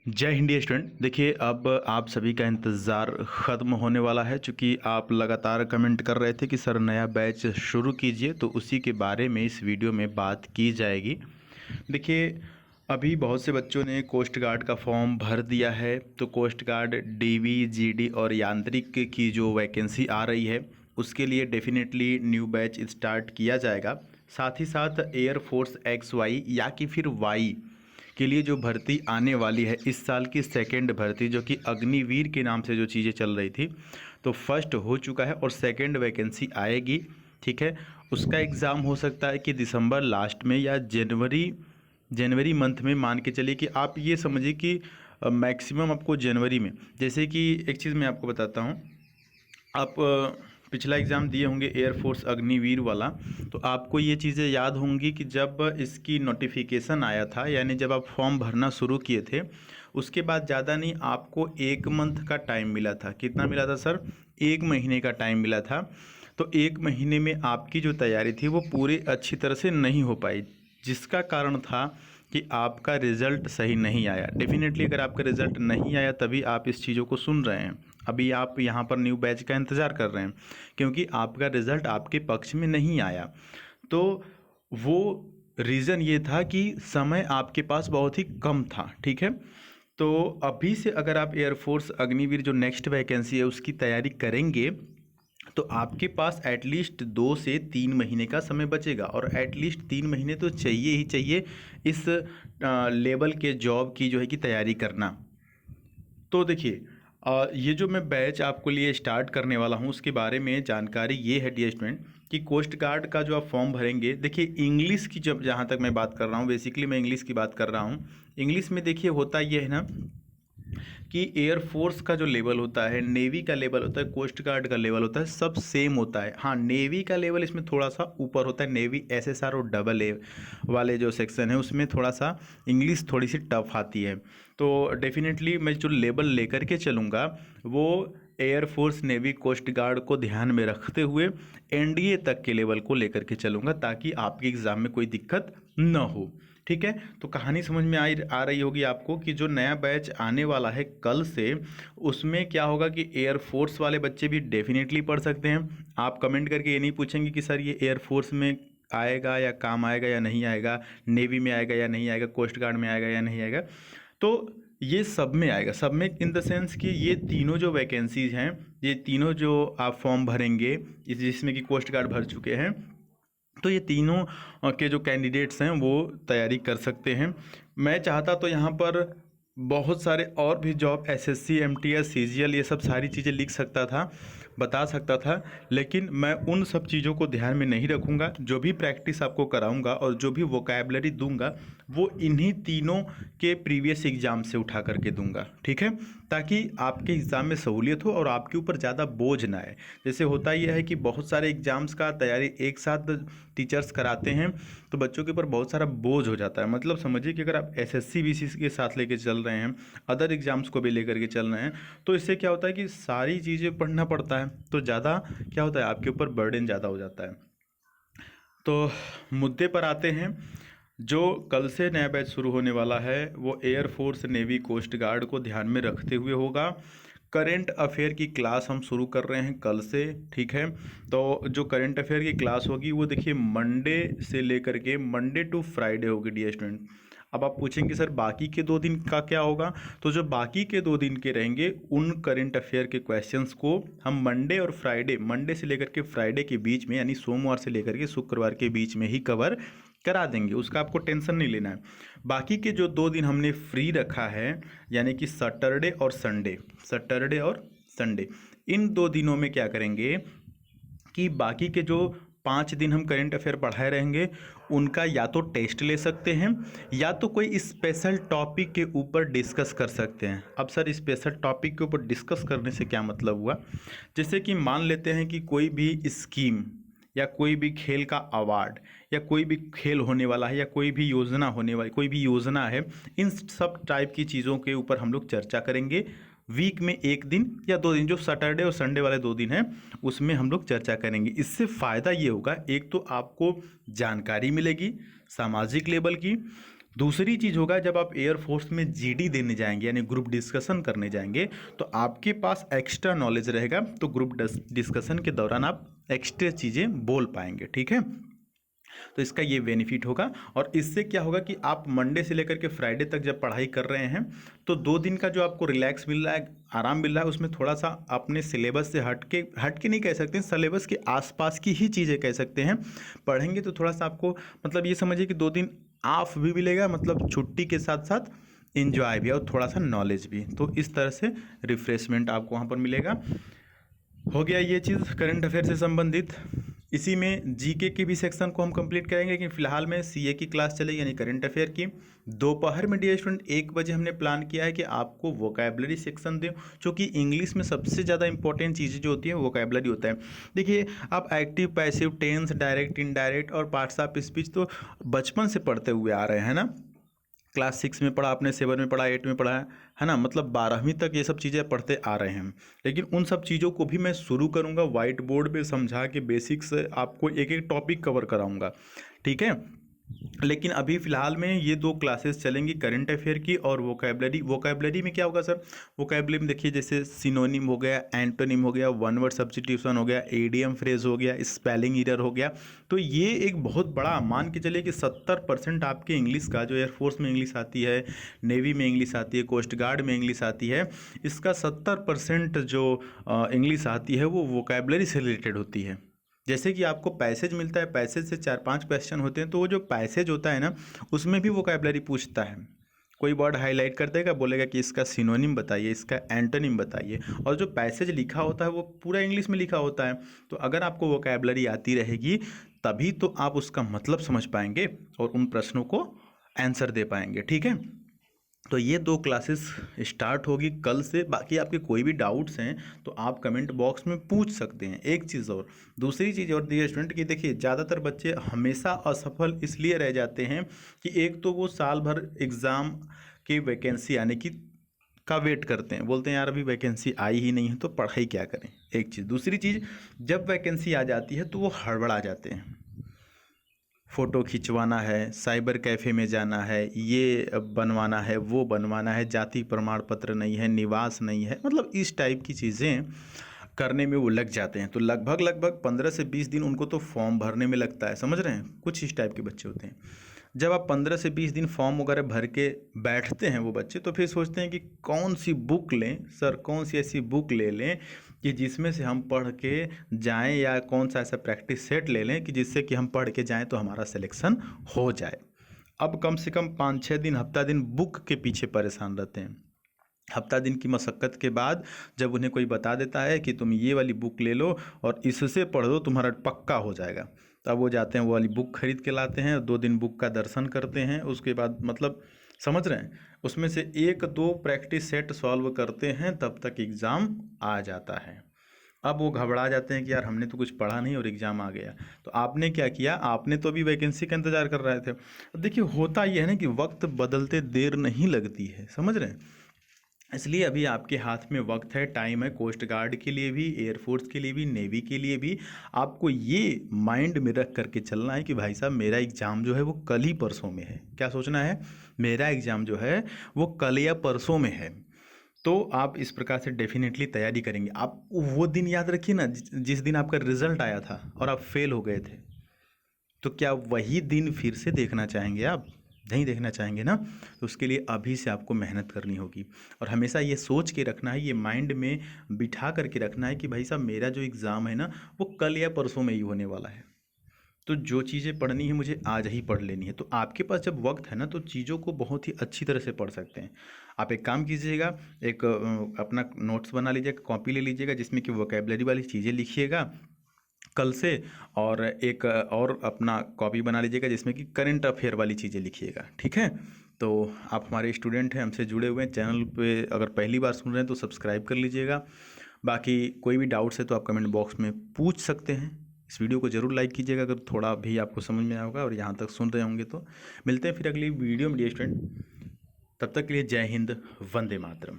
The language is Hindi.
जय हिंद स्टूडेंट। देखिए, अब आप सभी का इंतज़ार ख़त्म होने वाला है, क्योंकि आप लगातार कमेंट कर रहे थे कि सर नया बैच शुरू कीजिए, तो उसी के बारे में इस वीडियो में बात की जाएगी। देखिए, अभी बहुत से बच्चों ने कोस्ट गार्ड का फॉर्म भर दिया है, तो कोस्ट गार्ड डीवी, जीडी और यांत्रिक की जो वैकेंसी आ रही है उसके लिए डेफिनेटली न्यू बैच स्टार्ट किया जाएगा। साथ ही साथ एयरफोर्स एक्स वाई या कि फिर वाई के लिए जो भर्ती आने वाली है, इस साल की सेकंड भर्ती, जो कि अग्निवीर के नाम से जो चीज़ें चल रही थी, तो फर्स्ट हो चुका है और सेकंड वैकेंसी आएगी। ठीक है, उसका एग्ज़ाम हो सकता है कि दिसंबर लास्ट में या जनवरी मंथ में। मान के चलिए कि आप ये समझिए कि मैक्सिमम आपको जनवरी में। जैसे कि एक चीज़ मैं आपको बताता हूँ, आप पिछला एग्ज़ाम दिए होंगे एयरफोर्स अग्निवीर वाला, तो आपको ये चीज़ें याद होंगी कि जब इसकी नोटिफिकेशन आया था, यानी जब आप फॉर्म भरना शुरू किए थे, उसके बाद ज़्यादा नहीं आपको 1 मंथ का टाइम मिला था। कितना मिला था सर? 1 महीने का टाइम मिला था। तो 1 महीने में आपकी जो तैयारी थी वो पूरी अच्छी तरह से नहीं हो पाई, जिसका कारण था कि आपका रिज़ल्ट सही नहीं आया। डेफिनेटली अगर आपका रिज़ल्ट नहीं आया तभी आप इस चीज़ों को सुन रहे हैं। अभी आप यहाँ पर न्यू बैच का इंतज़ार कर रहे हैं, क्योंकि आपका रिज़ल्ट आपके पक्ष में नहीं आया। तो वो रीज़न ये था कि समय आपके पास बहुत ही कम था। ठीक है, तो अभी से अगर आप एयरफोर्स अग्निवीर जो नेक्स्ट वैकेंसी है उसकी तैयारी करेंगे, तो आपके पास एटलीस्ट 2 से 3 महीने का समय बचेगा, और एटलीस्ट 3 महीने तो चाहिए ही चाहिए इस लेवल के जॉब की जो है कि तैयारी करना। तो देखिए, ये जो मैं बैच आपको लिए स्टार्ट करने वाला हूँ उसके बारे में जानकारी ये है डियर स्टूडेंट, कि कोस्ट गार्ड का जो आप फॉर्म भरेंगे, देखिए इंग्लिश की जब जहाँ तक मैं बात कर रहा हूँ, बेसिकली मैं इंग्लिश की बात कर रहा हूँ। इंग्लिश में देखिए होता ये है ना कि एयरफोर्स का जो लेवल होता है, नेवी का लेवल होता है, कोस्ट गार्ड का लेवल होता है, सब सेम होता है। हाँ, नेवी का लेवल इसमें थोड़ा सा ऊपर होता है। नेवी एसएसआर और डबल ए वाले जो सेक्शन है उसमें थोड़ा सा इंग्लिश थोड़ी सी टफ आती है। तो डेफिनेटली मैं जो लेवल लेकर के चलूँगा वो एयरफोर्स, नेवी, कोस्ट गार्ड को ध्यान में रखते हुए एनडीए तक के लेवल को लेकर के चलूँगा, ताकि आपके एग्ज़ाम में कोई दिक्कत न हो। ठीक है, तो कहानी समझ में आ रही होगी आपको कि जो नया बैच आने वाला है कल से, उसमें क्या होगा कि एयरफोर्स वाले बच्चे भी डेफिनेटली पढ़ सकते हैं। आप कमेंट करके ये नहीं पूछेंगे कि सर ये एयरफोर्स में आएगा या काम आएगा या नहीं आएगा, नेवी में आएगा या नहीं आएगा, कोस्ट गार्ड में आएगा या नहीं आएगा। तो ये सब में आएगा। सब में इन द सेंस कि ये तीनों जो वैकेंसीज हैं, ये तीनों जो आप फॉर्म भरेंगे, जिसमें कि कोस्ट गार्ड भर चुके हैं, तो ये तीनों के जो कैंडिडेट्स हैं वो तैयारी कर सकते हैं। मैं चाहता तो यहाँ पर बहुत सारे और भी जॉब, एसएससी, एमटीएस, सीजीएल, ये सब सारी चीज़ें लिख सकता था, बता सकता था, लेकिन मैं उन सब चीज़ों को ध्यान में नहीं रखूँगा। जो भी प्रैक्टिस आपको कराऊँगा और जो भी वोकैबलरी दूंगा वो इन्हीं तीनों के प्रीवियस एग्ज़ाम से उठा करके दूंगा। ठीक है, ताकि आपके एग्ज़ाम में सहूलियत हो और आपके ऊपर ज़्यादा बोझ ना आए। जैसे होता यह है कि बहुत सारे एग्ज़ाम्स का तैयारी एक साथ टीचर्स कराते हैं, तो बच्चों के ऊपर बहुत सारा बोझ हो जाता है। मतलब समझिए कि अगर आप एसएससी बीसीसी के साथ लेके चल रहे हैं, अदर एग्ज़ाम्स को भी लेकर के चल रहे हैं, तो इससे क्या होता है कि सारी चीज़ें पढ़ना पड़ता है, तो ज़्यादा क्या होता है, आपके ऊपर बर्डन ज़्यादा हो जाता है। तो मुद्दे पर आते हैं। जो कल से नया बैच शुरू होने वाला है वो एयरफोर्स, नेवी, कोस्ट गार्ड को ध्यान में रखते हुए होगा। करेंट अफेयर की क्लास हम शुरू कर रहे हैं कल से। ठीक है, तो जो करेंट अफेयर की क्लास होगी वो देखिए मंडे से लेकर के मंडे टू फ्राइडे होगी डियर स्टूडेंट। अब आप पूछेंगे सर बाकी के 2 दिन का क्या होगा? तो जो बाकी के 2 दिन के रहेंगे उन करेंट अफेयर के क्वेश्चंस को हम मंडे और फ्राइडे, मंडे से लेकर के फ्राइडे के बीच में, यानी सोमवार से लेकर के शुक्रवार के बीच में ही कवर करा देंगे। उसका आपको टेंशन नहीं लेना है। बाकी के जो 2 दिन हमने फ्री रखा है, यानी कि सैटरडे और संडे, इन 2 दिनों में क्या करेंगे कि बाकी के जो 5 दिन हम करेंट अफेयर पढ़ाए रहेंगे, उनका या तो टेस्ट ले सकते हैं या तो कोई स्पेशल टॉपिक के ऊपर डिस्कस कर सकते हैं। अब सर स्पेशल टॉपिक के ऊपर डिस्कस करने से क्या मतलब हुआ? जैसे कि मान लेते हैं कि कोई भी स्कीम या कोई भी खेल का अवार्ड या कोई भी खेल होने वाला है या कोई भी योजना होने वाली, कोई भी योजना है, इन सब टाइप की चीज़ों के ऊपर हम लोग चर्चा करेंगे। वीक में 1 दिन या 2 दिन, जो सैटरडे और संडे वाले 2 दिन हैं, उसमें हम लोग चर्चा करेंगे। इससे फ़ायदा ये होगा, एक तो आपको जानकारी मिलेगी सामाजिक लेवल की, दूसरी चीज़ होगा जब आप एयरफोर्स में जीडी देने जाएंगे यानी ग्रुप डिस्कशन करने जाएंगे तो आपके पास एक्स्ट्रा नॉलेज रहेगा, तो ग्रुप डिस्कशन के दौरान आप एक्स्ट्रा चीज़ें बोल पाएंगे। ठीक है, तो इसका ये बेनिफिट होगा। और इससे क्या होगा कि आप मंडे से लेकर के फ्राइडे तक जब पढ़ाई कर रहे हैं तो 2 दिन का जो आपको रिलैक्स मिल रहा है, आराम मिल रहा है, उसमें थोड़ा सा अपने सिलेबस से हट के नहीं कह सकते, सिलेबस के आसपास की ही चीज़ें कह सकते हैं। पढ़ेंगे तो थोड़ा सा आपको मतलब ये समझिए कि 2 दिन ऑफ भी मिलेगा, मतलब छुट्टी के साथ साथ इंजॉय भी और थोड़ा सा नॉलेज भी, तो इस तरह से रिफ्रेशमेंट आपको वहाँ पर मिलेगा। हो गया ये चीज़ करंट अफेयर से संबंधित। इसी में जीके की भी सेक्शन को हम कंप्लीट करेंगे, लेकिन फिलहाल में सीए की क्लास चलेगी यानी करंट अफेयर की। दोपहर में डियर स्टूडेंट 1 बजे हमने प्लान किया है कि आपको वोकैबलरी सेक्शन दें, क्योंकि इंग्लिश में सबसे ज़्यादा इंपॉर्टेंट चीज़ें जो होती है वोकैबलरी होता है। देखिए आप active, passive, tense, direct, indirect और पार्ट्स ऑफ स्पीच तो बचपन से पढ़ते हुए आ रहे हैं ना। क्लास 6 में पढ़ा आपने, 7 में पढ़ा, 8 में पढ़ा है ना, मतलब 12वीं तक ये सब चीज़ें पढ़ते आ रहे हैं। लेकिन उन सब चीज़ों को भी मैं शुरू करूँगा वाइट बोर्ड पे समझा के, बेसिक्स आपको एक एक टॉपिक कवर कराऊँगा। ठीक है, लेकिन अभी फ़िलहाल में ये 2 क्लासेस चलेंगी करंट अफेयर की और वोकैबलरी। वोकैबलरी में क्या होगा सर, वोकैबलरी में देखिए जैसे सिनोनिम हो गया, एंटोनिम हो गया, वन वर्ड सब्स्टिट्यूशन हो गया, एडीएम फ्रेज हो गया, स्पेलिंग एरर हो गया। तो ये एक बहुत बड़ा, मान के चलिए कि 70% आपके इंग्लिश का, जो एयरफोर्स में इंग्लिश आती है, नेवी में इंग्लिश आती है, कोस्ट गार्ड में इंग्लिश आती है, इसका 70% जो इंग्लिश आती है वो वोकैबलरी से रिलेटेड होती है। जैसे कि आपको पैसेज मिलता है, पैसेज से 4-5 क्वेश्चन होते हैं, तो वो जो पैसेज होता है ना उसमें भी वोकैबलरी पूछता है। कोई वर्ड हाईलाइट कर देगा, बोलेगा कि इसका सिनोनिम बताइए, इसका एंटोनिम बताइए, और जो पैसेज लिखा होता है वो पूरा इंग्लिश में लिखा होता है। तो अगर आपको वोकैबलरी आती रहेगी तभी तो आप उसका मतलब समझ पाएंगे और उन प्रश्नों को आंसर दे पाएंगे। ठीक है, तो ये 2 क्लासेस स्टार्ट होगी कल से। बाकी आपके कोई भी डाउट्स हैं तो आप कमेंट बॉक्स में पूछ सकते हैं। एक चीज़ और, दूसरी चीज़ और दी स्टूडेंट की, देखिए ज़्यादातर बच्चे हमेशा असफल इसलिए रह जाते हैं कि एक तो वो साल भर एग्ज़ाम की वैकेंसी आने की का वेट करते हैं, बोलते हैं यार अभी वैकेंसी आई ही नहीं है तो पढ़ाई क्या करें। एक चीज़, दूसरी चीज़, जब वैकेंसी आ जाती है तो वो हड़बड़ा जाते हैं, फ़ोटो खिंचवाना है, साइबर कैफ़े में जाना है, ये बनवाना है, वो बनवाना है, जाति प्रमाण पत्र नहीं है, निवास नहीं है, मतलब इस टाइप की चीज़ें करने में वो लग जाते हैं। तो लगभग लगभग 15 से 20 दिन उनको तो फॉर्म भरने में लगता है, समझ रहे हैं, कुछ इस टाइप के बच्चे होते हैं। जब आप 15 से 20 दिन फॉर्म वगैरह भर के बैठते हैं वो बच्चे, तो फिर सोचते हैं कि कौन सी बुक लें सर, कौन सी ऐसी बुक ले लें कि जिसमें से हम पढ़ के जाएं, या कौन सा ऐसा प्रैक्टिस सेट ले लें कि जिससे कि हम पढ़ के जाएं तो हमारा सिलेक्शन हो जाए। अब कम से कम 5-6 दिन, हफ्ता दिन बुक के पीछे परेशान रहते हैं। हफ्ता दिन की मशक्क़त के बाद जब उन्हें कोई बता देता है कि तुम ये वाली बुक ले लो और इससे पढ़ दो तुम्हारा पक्का हो जाएगा, तब वो जाते हैं वो वाली बुक खरीद के लाते हैं, 2 दिन बुक का दर्शन करते हैं, उसके बाद मतलब समझ रहे हैं, उसमें से 1-2 प्रैक्टिस सेट सॉल्व करते हैं, तब तक एग्ज़ाम आ जाता है। अब वो घबरा जाते हैं कि यार हमने तो कुछ पढ़ा नहीं और एग्ज़ाम आ गया। तो आपने क्या किया, आपने तो अभी वैकेंसी का इंतज़ार कर रहे थे। अब देखिए होता ये है ना कि वक्त बदलते देर नहीं लगती है, समझ रहे हैं, इसलिए अभी आपके हाथ में वक्त है, टाइम है। कोस्ट गार्ड के लिए भी, एयरफोर्स के लिए भी, नेवी के लिए भी आपको ये माइंड में रख करके चलना है कि भाई साहब मेरा एग्ज़ाम जो है वो कल ही परसों में है। क्या सोचना है, मेरा एग्ज़ाम जो है वो कल या परसों में है। तो आप इस प्रकार से डेफिनेटली तैयारी करेंगे। आप वो दिन याद रखिए ना जिस दिन आपका रिजल्ट आया था और आप फेल हो गए थे, तो क्या वही दिन फिर से देखना चाहेंगे आप? नहीं देखना चाहेंगे ना। तो उसके लिए अभी से आपको मेहनत करनी होगी और हमेशा ये सोच के रखना है, ये माइंड में बिठा करके रखना है कि भाई साहब मेरा जो एग्ज़ाम है ना वो कल या परसों में ही होने वाला है। तो जो चीज़ें पढ़नी है मुझे आज ही पढ़ लेनी है। तो आपके पास जब वक्त है ना तो चीज़ों को बहुत ही अच्छी तरह से पढ़ सकते हैं। आप एक काम कीजिएगा, एक अपना नोट्स बना लीजिएगा, कॉपी ले लीजिएगा जिसमें कि वोकैबलरी वाली चीज़ें लिखिएगा कल से, और एक और अपना कॉपी बना लीजिएगा जिसमें कि करंट अफेयर वाली चीज़ें लिखिएगा। ठीक है, तो आप हमारे स्टूडेंट हैं, हमसे जुड़े हुए हैं, चैनल पे अगर पहली बार सुन रहे हैं तो सब्सक्राइब कर लीजिएगा। बाकी कोई भी डाउट्स है तो आप कमेंट बॉक्स में पूछ सकते हैं। इस वीडियो को ज़रूर लाइक कीजिएगा अगर थोड़ा भी आपको समझ में आया होगा और यहाँ तक सुन रहे होंगे। तो मिलते हैं फिर अगली वीडियो में डियर स्टूडेंट, तब तक के लिए जय हिंद, वंदे मातरम।